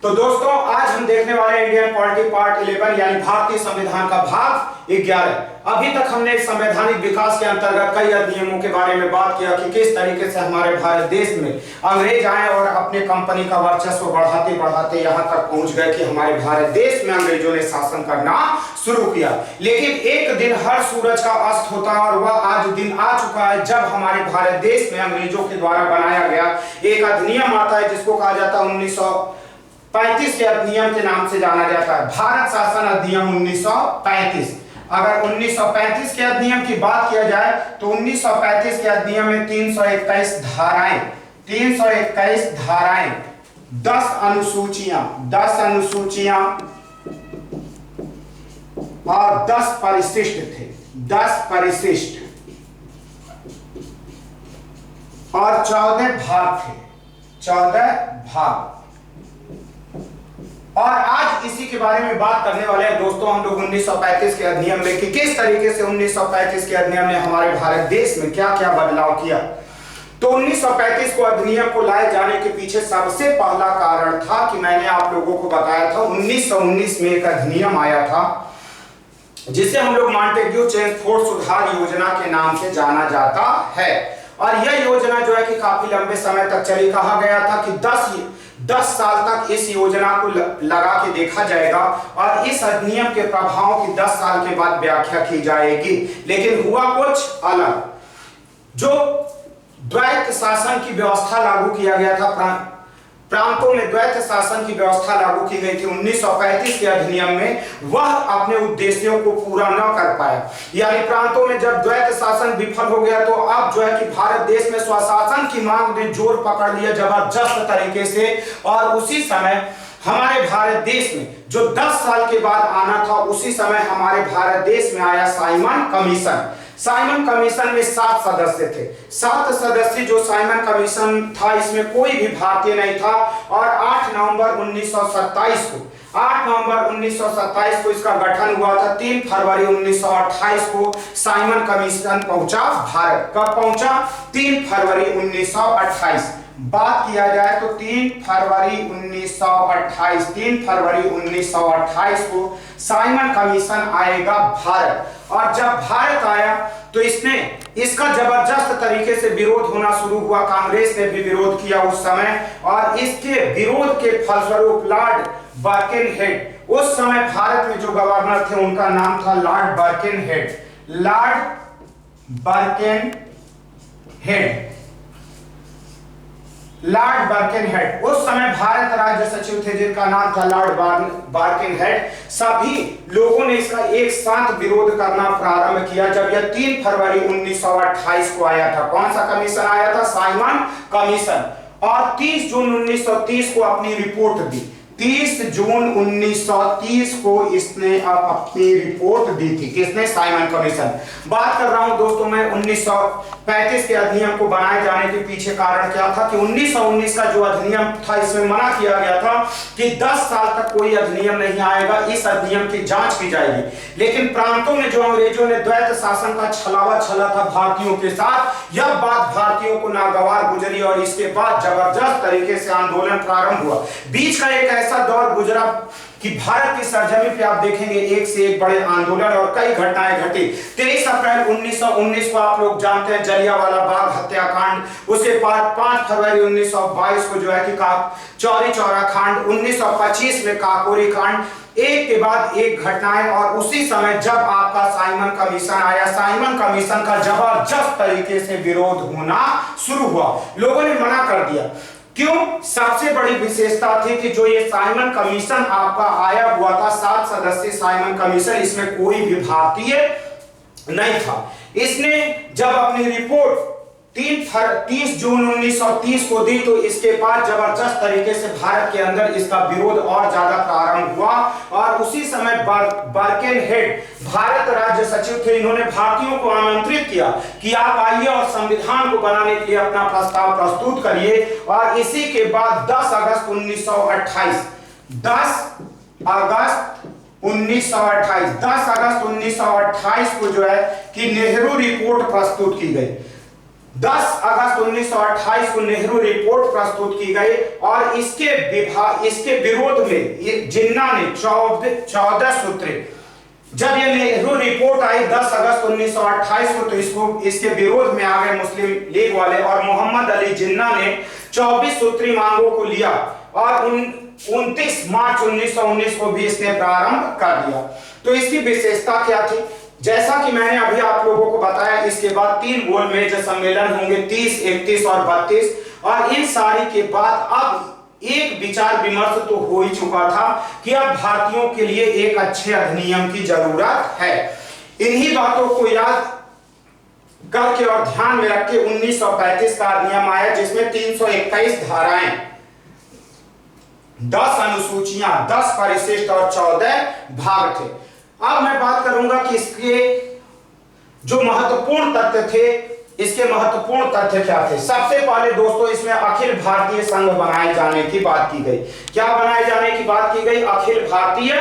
तो दोस्तों आज हम देखने वाले इंडियन पॉलिटी पार्ट 11 यानी भारतीय संविधान का भाग 11। अभी तक हमने संवैधानिक विकास के अंतर्गत कई अधिनियमों के बारे में बात किया कि किस तरीके से हमारे भारत देश में अंग्रेज आए और अपने कंपनी का वर्चस्व बढ़ाते बढ़ाते यहाँ तक पहुंच गए कि हमारे भारत देश में अंग्रेजों ने शासन करना शुरू किया। लेकिन एक दिन हर सूरज का अस्त होता है और वह आज दिन आ चुका है जब हमारे भारत देश में अंग्रेजों के द्वारा बनाया गया एक अधिनियम आता है जिसको कहा जाता है 1935 के अधिनियम के नाम से जाना जाता है, भारत शासन अधिनियम 1935। अगर 1935 के अधिनियम की बात किया जाए तो 1935 के अधिनियम में 321 धाराएं, 10 अनुसूचियां और 10 परिशिष्ट थे, 10 परिशिष्ट और 14 भाग थे, 14 भाग। और आज इसी के बारे में बात करने वाले हैं दोस्तों हम लोग 1935 के अधिनियम में कि किस तरीके से 1935 के अधिनियम ने हमारे भारत देश में क्या क्या बदलाव किया। तो 1935 को अधिनियम को लाए जाने के पीछे सबसे पहला कारण था कि मैंने आप लोगों को बताया था 1919 में एक अधिनियम आया था जिसे हम लोग मॉन्टेग्यू चेम्सफोर्ड सुधार योजना के नाम से जाना जाता है। और यह योजना जो है कि काफी लंबे समय तक चली। कहा गया था कि 10 साल तक इस योजना को लगा के देखा जाएगा और इस अधिनियम के प्रभावों की 10 साल के बाद व्याख्या की जाएगी। लेकिन हुआ कुछ अलग। जो द्वैत शासन की व्यवस्था लागू किया गया था, प्रांतों में द्वैत शासन की व्यवस्था लागू की गई थी 1935 के अधिनियम में, वह अपने उद्देश्यों को पूरा न कर पाया। यानी प्रांतों में जब द्वैत शासन विफल हो गया तो अब जो है कि भारत देश में स्वशासन की मांग ने जोर पकड़ लिया जबरदस्त तरीके से। और उसी समय हमारे भारत देश में जो 10 साल के बाद आना था उसी समय हमारे भारत देश में आया साइमन कमीशन। साइमन कमीशन में 7 सदस्य थे। 7 सदस्य जो साइमन कमीशन था इसमें कोई भी भारतीय नहीं था। और 8 नवंबर 1927 को इसका गठन हुआ था। 3 फरवरी 1928 को साइमन कमीशन पहुंचा भारत। कब पहुंचा? 3 फरवरी 1928। बात किया जाए तो 3 फरवरी 1928 को साइमन कमीशन आएगा भारत। और जब भारत आया तो इसका जबरदस्त तरीके से विरोध होना शुरू हुआ। कांग्रेस ने भी विरोध किया उस समय और इसके विरोध के फलस्वरूप लॉर्ड बर्किनहेड, उस समय भारत में जो गवर्नर थे उनका नाम था लॉर्ड बर्किनहेड। लॉर्ड बर्किनहेड उस समय भारत राज्य सचिव थे जिनका नाम था लॉर्ड बर्किनहेड। सभी लोगों ने इसका एक साथ विरोध करना प्रारंभ किया जब यह 3 फरवरी 1928 को आया था। कौन सा कमीशन आया था? Simon commission. और 30 जून 1930 को अपनी रिपोर्ट दी। 30 जून 1930 को इसने अपनी रिपोर्ट दी थी। किसने? Simon commission. बात कर रहा हूं दोस्तों मैं 1935 के अधिनियम को बनाए जाने के पीछे कारण क्या था कि 1919 का जो अधिनियम था इसमें मना किया गया था कि 10 साल तक कोई अधिनियम नहीं आएगा, इस अधिनियम की जांच की जाएगी। लेकिन प्रांतों में जो अंग्रेजों ने द्वैत शासन का छलावा छला था भारतीयों के साथ, यह बात भारतीयों को नागवार गुजरी और इसके बाद जबरदस्त तरीके से आंदोलन प्रारंभ हुआ। बीच का एक ऐसा दौर गुजरा कि भारत की सरजमी पे आप देखेंगे एक से एक बड़े आंदोलन और कई घटनाएं घटी। 23 अप्रैल 1919 को आप लोग जानते हैं जलियांवाला बाग हत्याकांड। उसके बाद 5 फरवरी 1922 को जो है कि चौरी चौरा कांड, 1925 में काकोरी कांड, एक के बाद एक घटनाएं। और उसी समय जब आपका साइमन कमीशन आया, साइमन कमीशन का जबरदस्त तरीके से विरोध होना शुरू हुआ। लोगों ने मना कर दिया। क्यों? सबसे बड़ी विशेषता थी कि जो ये साइमन कमीशन आपका आया हुआ था 7 सदस्यीय साइमन कमीशन, इसमें कोई भी भारतीय नहीं था। इसने जब अपनी रिपोर्ट 30 जून 1930 को दी तो इसके बाद जबरदस्त तरीके से भारत के अंदर इसका विरोध और ज्यादा प्रारंभ हुआ। और उसी समय बर्किनहेड भारत राज्य सचिव थे। इन्होंने भारतीयों को आमंत्रित किया कि आप आइए और संविधान को बनाने के लिए अपना प्रस्ताव प्रस्तुत करिए। और इसी के बाद 10 अगस्त 1928 को जो है कि नेहरू रिपोर्ट प्रस्तुत की गई। 10 अगस्त 1928 को नेहरू रिपोर्ट प्रस्तुत की गई और इसके विरोध में जिन्ना ने 14 सूत्री, जब ये नेहरू रिपोर्ट आई 10 अगस्त 1928 को, तो इसके विरोध में आ गए मुस्लिम लीग वाले और मोहम्मद अली जिन्ना ने 24 सूत्री मांगों को लिया और 29 मार्च 1919 को भी इसने प्रारंभ कर दिया। तो इसकी विशेषता क्या थी? जैसा कि मैंने अभी आप लोगों को बताया, इसके बाद 3 गोल मेज सम्मेलन होंगे 30, 31 और 32, और इन सारी के बाद अब एक विचार विमर्श तो हो ही चुका था कि अब भारतीयों के लिए एक अच्छे अधिनियम की जरूरत है। इन्हीं बातों को याद करके और ध्यान में रख के 1935 का अधिनियम आया, जिसमें 321 धाराएं, 10 अनुसूचियां, 10 परिशिष्ट और 14 भाग थे। अब मैं बात करूंगा कि इसके जो महत्वपूर्ण तथ्य थे, इसके महत्वपूर्ण तथ्य क्या थे। सबसे पहले दोस्तों, इसमें अखिल भारतीय संघ बनाए जाने की बात की गई। क्या बनाए जाने की बात की गई? अखिल भारतीय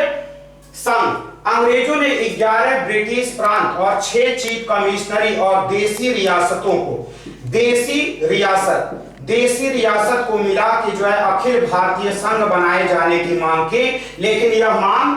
संघ। अंग्रेजों ने 11 ब्रिटिश प्रांत और 6 चीफ कमिश्नरी और देसी रियासतों को, देसी रियासत को मिला के जो है अखिल भारतीय संघ बनाए जाने की मांग की, लेकिन यह मांग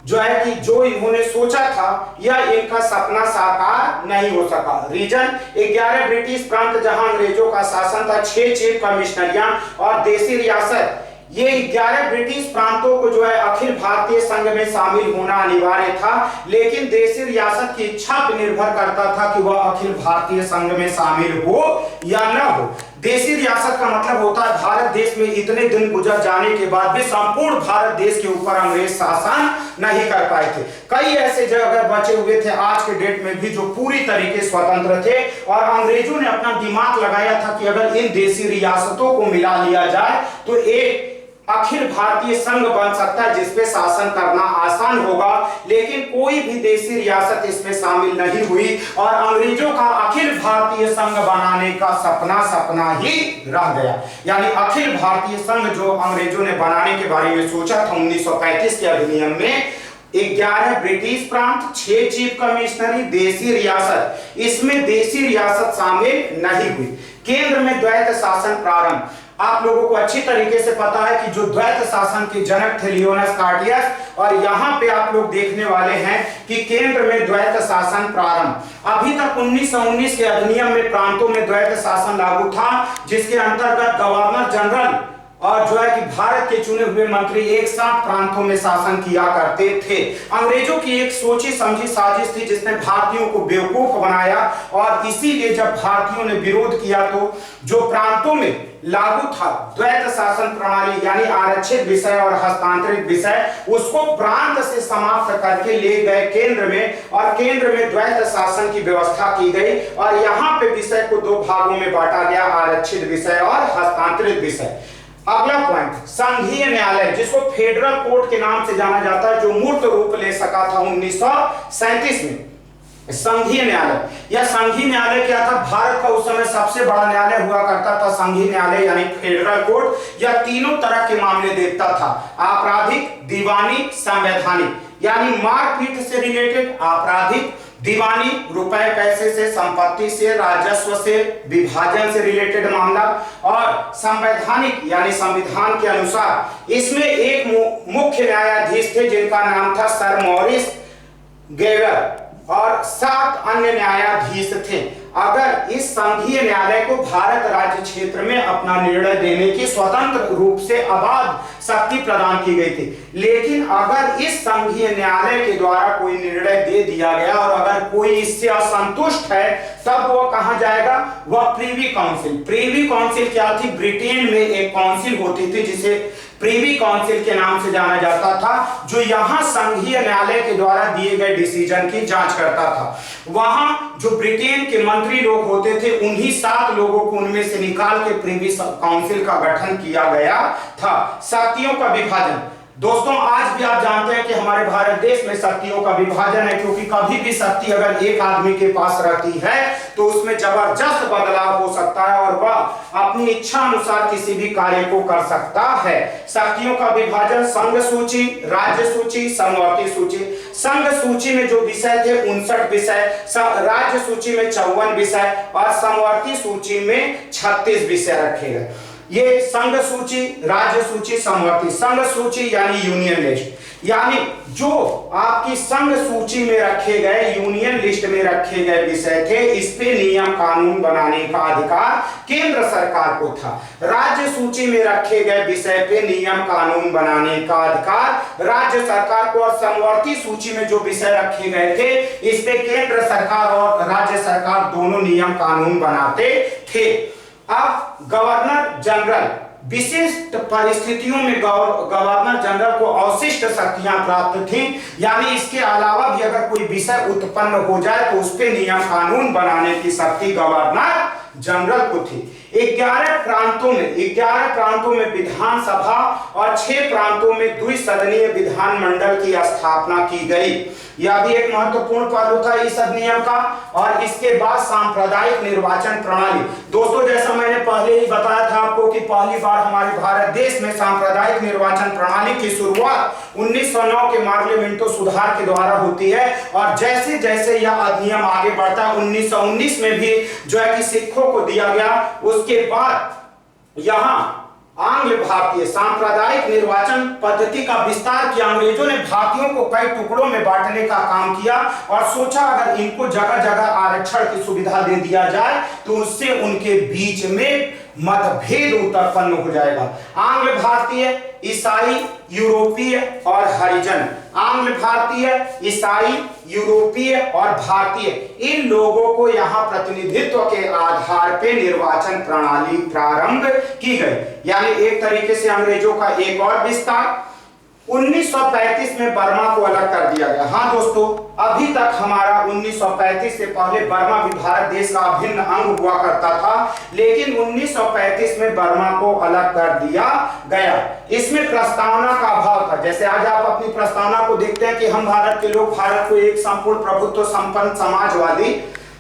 जो है कि जो इन्होंने सोचा था यह इनका सपना साकार नहीं हो सका। रीजन, 11 ब्रिटिश प्रांत जहां अंग्रेजों का शासन था, 6 चीफ कमिश्नरियां और देसी रियासत, ये 11 ब्रिटिश प्रांतों को जो है अखिल भारतीय संघ में शामिल होना अनिवार्य था, लेकिन देसी रियासत की इच्छा पर निर्भर करता था कि वह अखिल भारतीय संघ में शामिल हो या न हो। देसी रियासत का मतलब होता है भारत देश में इतने दिन गुजर जाने के बाद भी संपूर्ण भारत देश के ऊपर अंग्रेज शासन नहीं कर पाए थे। कई ऐसे जगह बचे हुए थे आज के डेट में भी जो पूरी तरीके स्वतंत्र थे, और अंग्रेजों ने अपना दिमाग लगाया था कि अगर इन देसी रियासतों को मिला लिया जाए तो एक अखिल भारतीय संघ बन सकता है जिसपे शासन करना आसान होगा। लेकिन कोई भी देसी रियासत इसमें शामिल नहीं हुई और अंग्रेजों का अखिल भारतीय संघ बनाने का सपना ही रह गया। यानी अखिल भारतीय संघ जो अंग्रेजों ने बनाने के बारे में सोचा था 1935 के अधिनियम में, 11 ब्रिटिश प्रांत, 6 चीफ कमिश्नरी, देसी रियासत, इसमें देसी रियासत शामिल नहीं हुई। केंद्र में द्वैत शासन प्रारंभ। आप लोगों को अच्छी तरीके से पता है कि जो द्वैत शासन के जनक थे लियोनस कार्टियस, और यहां पे आप लोग देखने वाले हैं कि केंद्र में द्वैत शासन प्रारंभ। अभी तक 1919 के अधिनियम में प्रांतों में द्वैत शासन लागू था, जिसके अंतर्गत गवर्नर जनरल और जो है कि भारत के चुने हुए मंत्री एक साथ प्रांतों में शासन किया करते थे। अंग्रेजों की एक सोची समझी साजिश थी जिसने भारतीयों को बेवकूफ बनाया, और इसीलिए जब भारतीयों ने विरोध किया तो जो प्रांतों में लागू था द्वैत शासन प्रणाली, यानी आरक्षित विषय और हस्तांतरित विषय, उसको प्रांत से समाप्त करके ले गए केंद्र में, और केंद्र में द्वैत शासन की व्यवस्था की गई। और यहाँ पे विषय को 2 भागों में बांटा गया, आरक्षित विषय और हस्तांतरित विषय। अगला पॉइंट, संघीय न्यायालय, जिसको फेडरल कोर्ट के नाम से जाना जाता है, जो मूर्त रूप ले सका था 1937 में। संघीय न्यायालय, यह संघीय न्यायालय क्या था? भारत का उस समय सबसे बड़ा न्यायालय हुआ करता था संघीय न्यायालय, यानी फेडरल कोर्ट। यह तीनों तरह के मामले देखता था, आपराधिक, दीवानी, संवैधानिक। यानी मारपीट से रिलेटेड आपराधिक, दीवानी रुपए पैसे से, संपत्ति से, राजस्व से, विभाजन से रिलेटेड मामला, और संवैधानिक यानी संविधान के अनुसार। इसमें एक मुख्य न्यायाधीश थे जिनका नाम था सर मॉरिस गेवर, और 7 अन्य न्यायाधीश थे। अगर इस संघीय न्यायालय को भारत राज्य क्षेत्र में अपना निर्णय देने की स्वतंत्र रूप से अबाध शक्ति प्रदान की गई थी, लेकिन अगर इस संघीय न्यायालय के द्वारा कोई निर्णय दे दिया गया और अगर कोई इससे असंतुष्ट है, तब वह कहां जाएगा? वह प्रीवी काउंसिल। प्रीवी काउंसिल क्या थी? ब्रिटेन में एक काउंसिल होती थी जिसे प्रीवी काउंसिल के नाम से जाना जाता था, जो यहां संघीय न्यायालय के द्वारा दिए गए डिसीजन की जांच करता था। वहां जो ब्रिटेन के मंत्री लोग होते थे, उन्हीं 7 लोगों को उनमें से निकाल के प्रीवी काउंसिल का गठन किया गया था। शक्तियों का विभाजन, दोस्तों आज भी आप जानते हैं कि हमारे भारत देश में शक्तियों का विभाजन है, क्योंकि कभी भी शक्ति अगर एक आदमी के पास रहती है तो उसमें जबरदस्त बदलाव हो सकता है और वह अपनी इच्छा अनुसार किसी भी कार्य को कर सकता है। शक्तियों का विभाजन संघ सूची, राज्य सूची, समवर्ती सूची। संघ सूची में जो विषय थे 59 विषय, राज्य सूची में 54 विषय और समवर्ती सूची में 36 विषय रखे गए। ये संघ सूची, राज्य सूची, समवर्ती। संघ सूची यानी यूनियन लिस्ट, यानी जो आपकी संघ सूची में रखे गए, यूनियन लिस्ट में रखे गए विषय थे, इस पे नियम कानून बनाने का अधिकार केंद्र सरकार को था। राज्य सूची में रखे गए विषय पे नियम कानून बनाने का अधिकार राज्य सरकार को, और समवर्ती सूची में जो विषय रखे गए थे इस पे केंद्र सरकार और राज्य सरकार दोनों नियम कानून बनाते थे। अब गवर्नर जनरल, विशिष्ट परिस्थितियों में गवर्नर जनरल को अवशिष्ट शक्तियां प्राप्त थीं, यानी इसके अलावा भी अगर कोई विषय उत्पन्न हो जाए तो उस पर नियम कानून बनाने की शक्ति गवर्नर जनरल को थी। 11 प्रांतों में विधानसभा और 6 प्रांतों में द्विसदनीय विधानमंडल की स्थापना की गई। यह भी एक महत्वपूर्ण पहलू था इस अधिनियम का। और इसके बाद सांप्रदायिक निर्वाचन प्रणाली। दोस्तों जैसा मैंने पहले ही बताया था आपको कि पहली बार हमारे भारत देश में सांप्रदायिक निर्वाचन प्रणाली की शुरुआत 1909 के पार्लियामेंटो सुधार के द्वारा होती है, और जैसे जैसे यह अधिनियम आगे बढ़ता है 1919 में भी जो है कि सिखों को दिया गया। उसके बाद यहाँ आंग्ल भारतीय सांप्रदायिक निर्वाचन पद्धति का विस्तार किया। अंग्रेजों ने भारतीयों को कई टुकड़ों में बांटने का काम किया और सोचा अगर इनको जगह जगह आरक्षण की सुविधा दे दिया जाए तो उससे उनके बीच में मतभेद उत्पन्न हो जाएगा। आंग्ल भारतीय, ईसाई, यूरोपीय और हरिजन। आंग्ल भारतीय, ईसाई, यूरोपीय और भारतीय, इन लोगों को यहाँ प्रतिनिधित्व के आधार पे निर्वाचन प्रणाली प्रारंभ की गई, यानी एक तरीके से अंग्रेजों का एक और विस्तार। 1935 में बर्मा को अलग कर दिया गया। हाँ दोस्तों, अभी तक हमारा 1935 से पहले बर्मा भी भारत देश का अभिन्न अंग हुआ करता था, लेकिन 1935 में बर्मा को अलग कर दिया गया। इसमें प्रस्तावना का अभाव था। जैसे आज आप अपनी प्रस्तावना को देखते हैं कि हम भारत के लोग भारत को एक संपूर्ण प्रभुत्व संपन्न समाजवादी,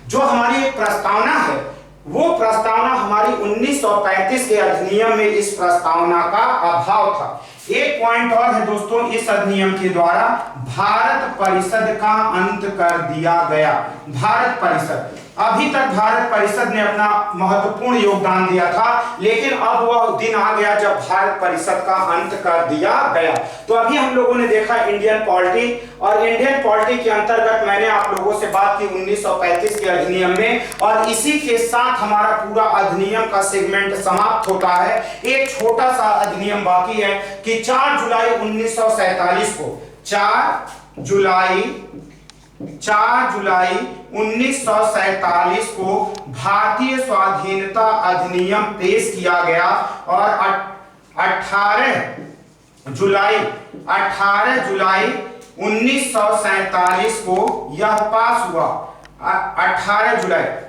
जो हमारी एक प्रस्तावना है वो प्रस्तावना हमारी 1935 के अधिनियम में इस प्रस्तावना का अभाव था। एक पॉइंट और है दोस्तों, इस अधिनियम के द्वारा भारत परिषद का अंत कर दिया गया। भारत परिषद, अभी तक भारत परिषद ने अपना महत्वपूर्ण योगदान दिया था, लेकिन अब वह दिन आ गया जब भारत परिषद का अंत कर दिया गया। तो अभी हम लोगों ने देखा इंडियन पॉलिटी, और इंडियन पॉलिटी के अंतर्गत मैंने आप लोगों से बात की 1935 के अधिनियम में, और इसी के साथ हमारा पूरा अधिनियम का सेगमेंट समाप्त होता है। एक छोटा सा अधिनियम बाकी है कि 4 जुलाई 1947 को 4 जुलाई 1947 को भारतीय स्वाधीनता अधिनियम पेश किया गया, और 18 जुलाई 1947 को यह पास हुआ।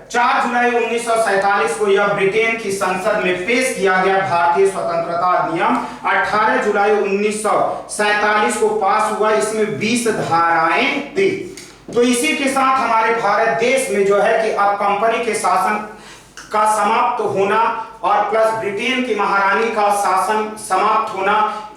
4 जुलाई 1947 को यह ब्रिटेन की संसद में पेश किया गया भारतीय स्वतंत्रता अधिनियम। 18 जुलाई 1947 को पास हुआ। इसमें 20 धाराएं थी। तो इसी के साथ हमारे भारत देश में जो है कि अब कंपनी के शासन का समाप्त होना और प्लस ब्रिटेन की महारानी का शासन समाप्त होना,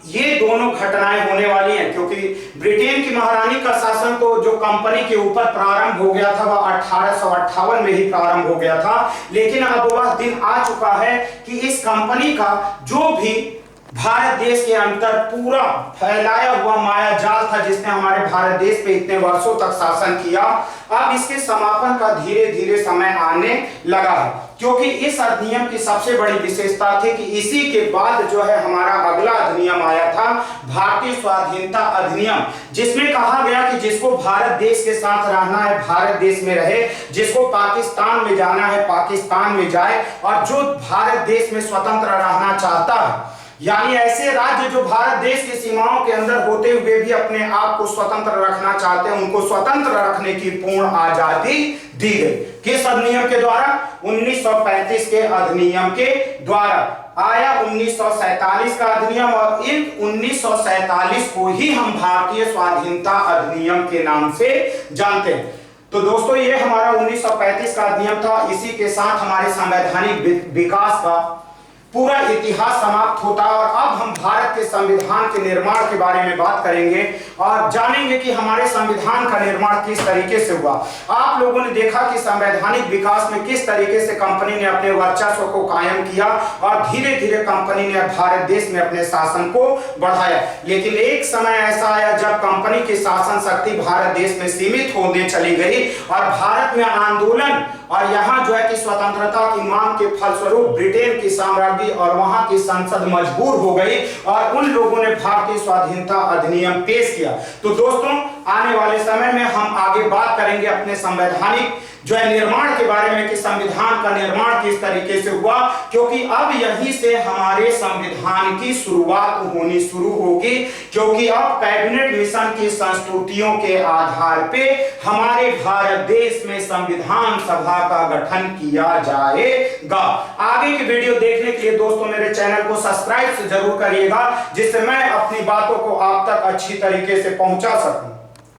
ये दोनों घटनाएं होने वाली हैं। क्योंकि ब्रिटेन की महारानी का शासन तो जो कंपनी के ऊपर प्रारंभ हो गया था वह 1858 में ही प्रारंभ हो गया था, लेकिन अब वह दिन आ चुका है कि इस कंपनी का जो भी भारत देश के अंदर पूरा फैलाया हुआ माया जाल था जिसने हमारे भारत देश पे इतने वर्षों तक शासन किया, अब इसके समापन का धीरे धीरे समय आने लगा है। क्योंकि इस अधिनियम की सबसे बड़ी विशेषता थी कि इसी के बाद जो है हमारा अगला अधिनियम आया था, भारतीय स्वाधीनता अधिनियम, जिसमें कहा गया कि जिसको भारत देश के साथ रहना है भारत देश में रहे, जिसको पाकिस्तान में जाना है पाकिस्तान में जाए, और जो भारत देश में स्वतंत्र रहना चाहता है यानी ऐसे राज्य जो भारत देश की सीमाओं के अंदर होते हुए भी अपने आप को स्वतंत्र रखना चाहते हैं, उनको स्वतंत्र रखने की पूर्ण आजादी दी गई। किस अधिनियम के द्वारा? 1935 के अधिनियम के द्वारा आया 1947 का अधिनियम, और इन 1947 को ही हम भारतीय स्वाधीनता अधिनियम के नाम से जानते हैं। तो दोस्तों ये हमारा 1935 का अधिनियम था। इसी के साथ हमारे संवैधानिक विकास का पूरा इतिहास समाप्त होता है और अब हम भारत के संविधान के निर्माण के बारे में बात करेंगे और जानेंगे कि हमारे संविधान का निर्माण किस तरीके से हुआ। आप लोगों ने देखा कि संवैधानिक विकास में किस तरीके से कंपनी ने अपने वर्चस्व को कायम किया और धीरे धीरे कंपनी ने भारत देश में अपने शासन को बढ़ाया। लेकिन एक समय ऐसा आया जब कंपनी की शासन शक्ति भारत देश में सीमित होने चली गई और भारत में आंदोलन और यहाँ जो है कि स्वतंत्रता की मांग के फलस्वरूप ब्रिटेन की साम्राज्य और वहां की संसद मजबूर हो गई और उन लोगों ने भारतीय स्वाधीनता अधिनियम पेश किया। तो दोस्तों आने वाले समय में हम आगे बात करेंगे अपने संवैधानिक जो है निर्माण के बारे में कि संविधान का निर्माण किस तरीके से हुआ, क्योंकि अब यहीं से हमारे संविधान की शुरुआत होनी शुरू होगी, क्योंकि अब कैबिनेट मिशन की संस्तुतियों के आधार पे हमारे भारत देश में संविधान सभा का गठन किया जाएगा। आगे की वीडियो देखने के लिए दोस्तों मेरे चैनल को सब्सक्राइब जरूर करिएगा, जिससे मैं अपनी बातों को आप तक अच्छी तरीके से पहुंचा सकूं।